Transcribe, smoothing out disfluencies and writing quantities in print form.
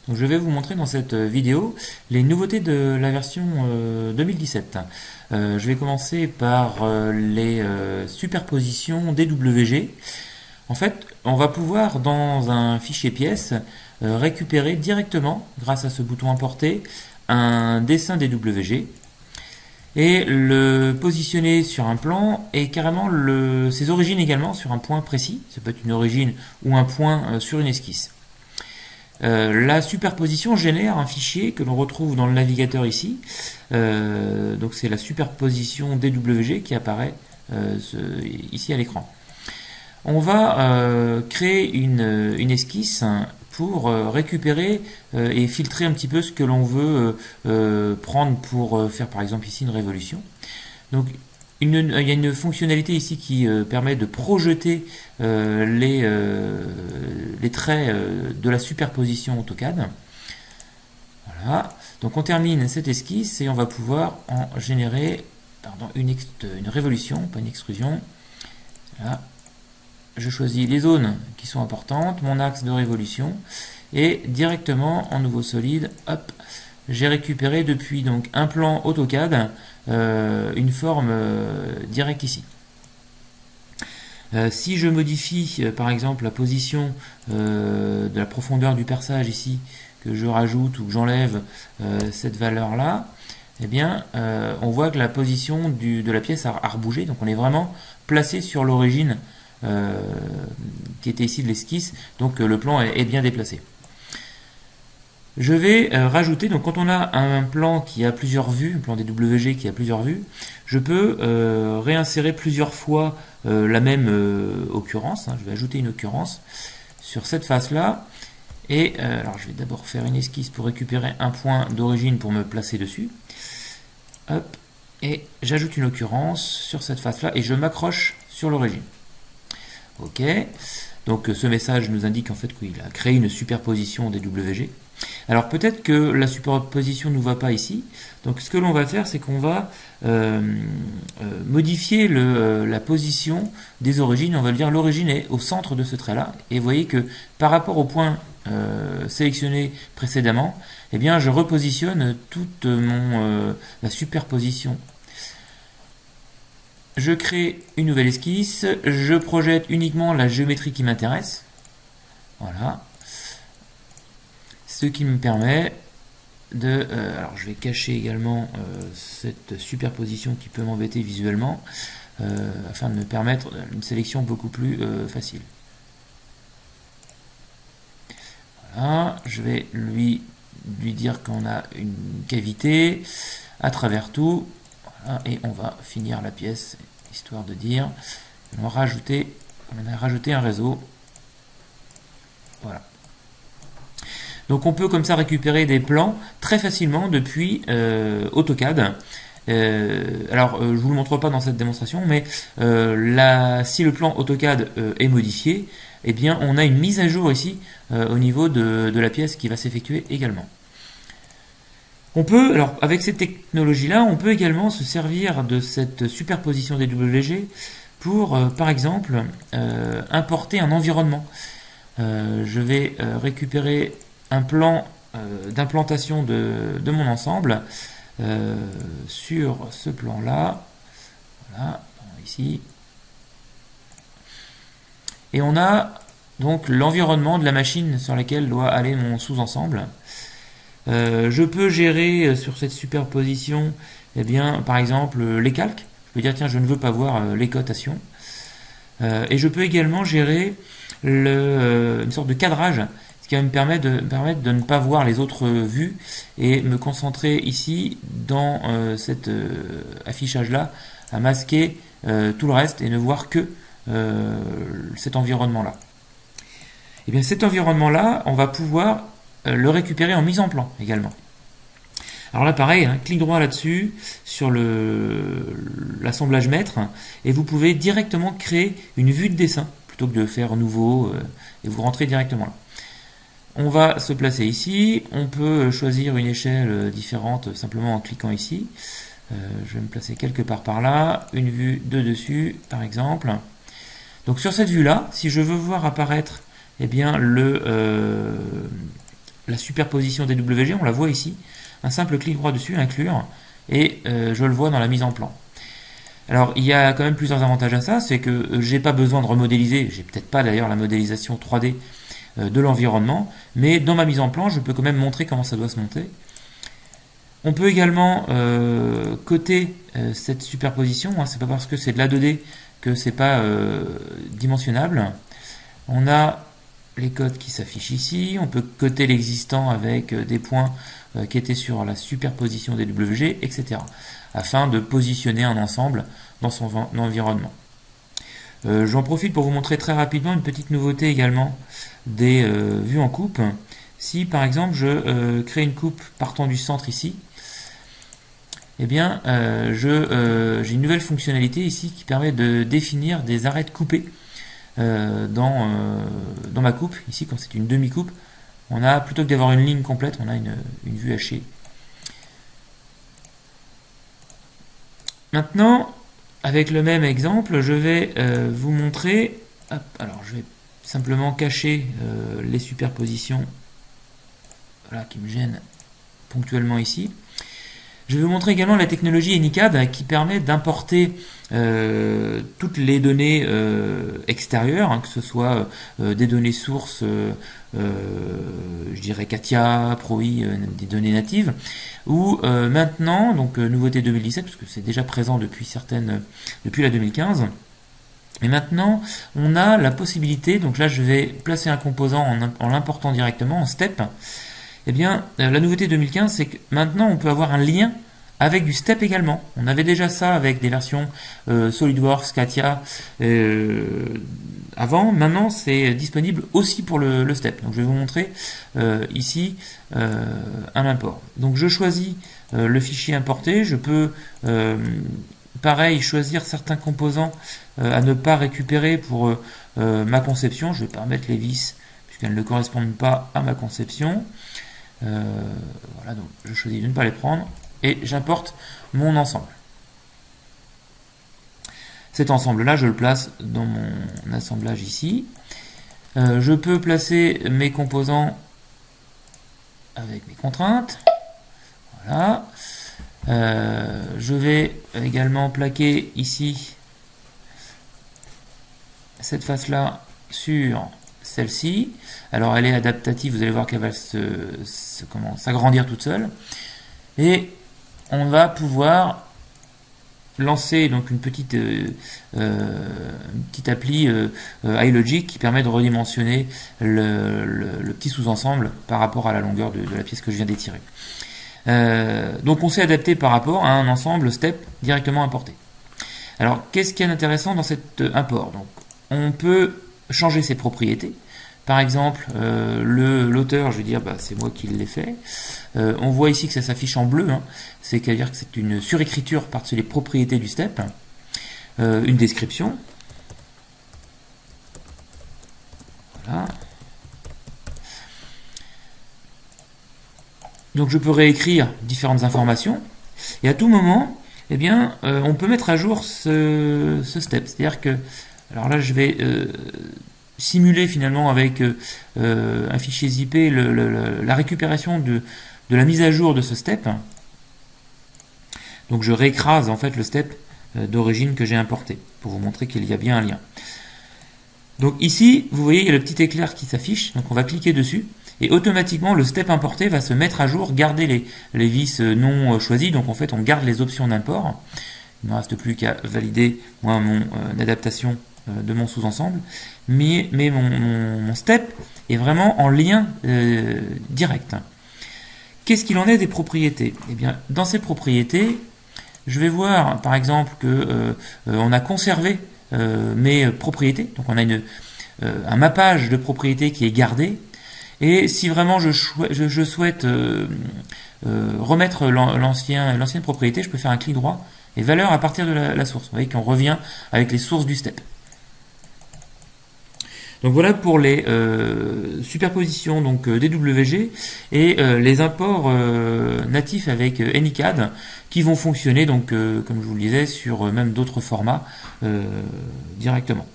Donc je vais vous montrer dans cette vidéo les nouveautés de la version 2017. Je vais commencer par les superpositions DWG. En fait, on va pouvoir dans un fichier pièce récupérer directement, grâce à ce bouton importer, un dessin DWG et le positionner sur un plan et carrément ses origines également sur un point précis. Ça peut être une origine ou un point sur une esquisse. La superposition génère un fichier que l'on retrouve dans le navigateur ici. Donc c'est la superposition DWG qui apparaît ici à l'écran. On va créer une esquisse pour récupérer et filtrer un petit peu ce que l'on veut prendre pour faire par exemple ici une révolution. Donc il y a une fonctionnalité ici qui permet de projeter les traits de la superposition AutoCAD. Voilà. Donc on termine cette esquisse et on va pouvoir en générer une révolution, pas une extrusion. Voilà. Je choisis les zones qui sont importantes, mon axe de révolution, et directement en nouveau solide, hop, j'ai récupéré depuis donc un plan AutoCAD une forme directe ici. Si je modifie par exemple la position de la profondeur du perçage ici, que je rajoute ou que j'enlève cette valeur là, eh bien on voit que la position de la pièce a rebougé, donc on est vraiment placé sur l'origine qui était ici de l'esquisse, donc le plan est bien déplacé. Je vais rajouter, donc quand on a un plan qui a plusieurs vues, un plan DWG qui a plusieurs vues, je peux réinsérer plusieurs fois la même occurrence. Je vais ajouter une occurrence sur cette face là, et alors je vais d'abord faire une esquisse pour récupérer un point d'origine pour me placer dessus. Hop, et j'ajoute une occurrence sur cette face là et je m'accroche sur l'origine. Ok, donc ce message nous indique en fait qu'il a créé une superposition DWG. Alors peut-être que la superposition ne nous va pas ici, donc ce que l'on va faire c'est qu'on va modifier la position des origines. On va dire l'origine est au centre de ce trait là, et vous voyez que par rapport au point sélectionné précédemment, eh bien je repositionne toute la superposition. Je crée une nouvelle esquisse, je projette uniquement la géométrie qui m'intéresse. Voilà. Ce qui me permet de... alors je vais cacher également cette superposition qui peut m'embêter visuellement, afin de me permettre une sélection beaucoup plus facile. Voilà, je vais lui dire qu'on a une cavité à travers tout. Voilà, et on va finir la pièce, histoire de dire qu'on a rajouté un réseau. Voilà. Donc on peut comme ça récupérer des plans très facilement depuis AutoCAD. Alors je ne vous le montre pas dans cette démonstration, mais si le plan AutoCAD est modifié, eh bien on a une mise à jour ici au niveau de la pièce qui va s'effectuer également. On peut, alors avec cette technologie-là, on peut également se servir de cette superposition des WG pour, par exemple, importer un environnement. Je vais récupérer un plan d'implantation de mon ensemble sur ce plan-là. Voilà, ici. Et on a donc l'environnement de la machine sur laquelle doit aller mon sous-ensemble. Je peux gérer sur cette superposition, eh bien, par exemple, les calques. Je peux dire, tiens, je ne veux pas voir les cotations. Et je peux également gérer une sorte de cadrage, ce qui va me permettre de ne pas voir les autres vues et me concentrer ici dans cet affichage-là, à masquer tout le reste et ne voir que cet environnement-là. Et bien, cet environnement-là, on va pouvoir le récupérer en mise en plan également. Alors là pareil, clic droit là-dessus sur l'assemblage maître et vous pouvez directement créer une vue de dessin plutôt que de faire nouveau et vous rentrez directement là. On va se placer ici, on peut choisir une échelle différente simplement en cliquant ici. Je vais me placer quelque part par là, une vue de dessus par exemple. Donc sur cette vue là, si je veux voir apparaître eh bien, la superposition DWG, on la voit ici. Un simple clic droit dessus, inclure, et je le vois dans la mise en plan. Alors il y a quand même plusieurs avantages à ça, c'est que j'ai pas besoin de remodéliser, j'ai peut-être pas d'ailleurs la modélisation 3D de l'environnement, mais dans ma mise en plan, je peux quand même montrer comment ça doit se monter. On peut également coter cette superposition, hein, c'est pas parce que c'est de la 2D que c'est pas dimensionnable. On a les codes qui s'affichent ici, on peut coter l'existant avec des points qui étaient sur la superposition des WG, etc. afin de positionner un ensemble dans son environnement. J'en profite pour vous montrer très rapidement une petite nouveauté également des vues en coupe. Si par exemple je crée une coupe partant du centre ici, eh bien j'ai une nouvelle fonctionnalité ici qui permet de définir des arêtes coupées dans ma coupe. Ici, quand c'est une demi-coupe, on a, plutôt que d'avoir une ligne complète, on a une vue hachée. Maintenant, avec le même exemple, je vais vous montrer, alors je vais simplement cacher les superpositions, voilà, qui me gênent ponctuellement ici. Je vais vous montrer également la technologie Anycad qui permet d'importer toutes les données extérieures, hein, que ce soit des données sources, je dirais Katia, ProI, des données natives, ou maintenant, donc nouveauté 2017, parce que c'est déjà présent depuis la 2015. Et maintenant, on a la possibilité, donc là je vais placer un composant en l'important directement en step. Eh bien, la nouveauté 2015, c'est que maintenant on peut avoir un lien avec du step également. On avait déjà ça avec des versions SolidWorks, Katia avant. Maintenant, c'est disponible aussi pour le step. Donc, je vais vous montrer ici un import. Donc, je choisis le fichier importé. Je peux, pareil, choisir certains composants à ne pas récupérer pour ma conception. Je ne vais pas remettre les vis puisqu'elles ne correspondent pas à ma conception. Voilà, donc je choisis de ne pas les prendre et j'importe mon ensemble. Cet ensemble-là, je le place dans mon assemblage ici. Je peux placer mes composants avec mes contraintes. Voilà. Je vais également plaquer ici cette face-là sur celle-ci. Alors elle est adaptative, vous allez voir qu'elle va s'agrandir toute seule. Et on va pouvoir lancer donc une petite appli iLogic qui permet de redimensionner le petit sous-ensemble par rapport à la longueur de la pièce que je viens d'étirer. Donc on s'est adapté par rapport à un ensemble step directement importé. Alors qu'est-ce qu'il y a d'intéressant dans cet import? Donc on peut changer ses propriétés. Par exemple, l'auteur, je vais dire, c'est moi qui l'ai fait. On voit ici que ça s'affiche en bleu, hein. C'est-à-dire que c'est une surécriture par-dessus les propriétés du step. Une description. Voilà. Donc je peux réécrire différentes informations. Et à tout moment, eh bien, on peut mettre à jour ce step. C'est-à-dire que, alors là, je vais simuler finalement avec un fichier zip la récupération de la mise à jour de ce step. Donc je réécrase en fait le step d'origine que j'ai importé pour vous montrer qu'il y a bien un lien. Donc ici, vous voyez, il y a le petit éclair qui s'affiche. Donc on va cliquer dessus et automatiquement le step importé va se mettre à jour, garder les vis non choisies. Donc en fait, on garde les options d'import. Il ne me reste plus qu'à valider moi mon adaptation de mon sous-ensemble, mais mon step est vraiment en lien direct. Qu'est-ce qu'il en est des propriétés? Eh bien, dans ces propriétés, je vais voir par exemple que on a conservé mes propriétés, donc on a un mappage de propriétés qui est gardé, et si vraiment je souhaite remettre l'ancienne propriété, je peux faire un clic droit et valeur à partir de la source. Vous voyez qu'on revient avec les sources du step. Donc voilà pour les superpositions donc DWG et les imports natifs avec Anycad qui vont fonctionner donc comme je vous le disais sur même d'autres formats directement.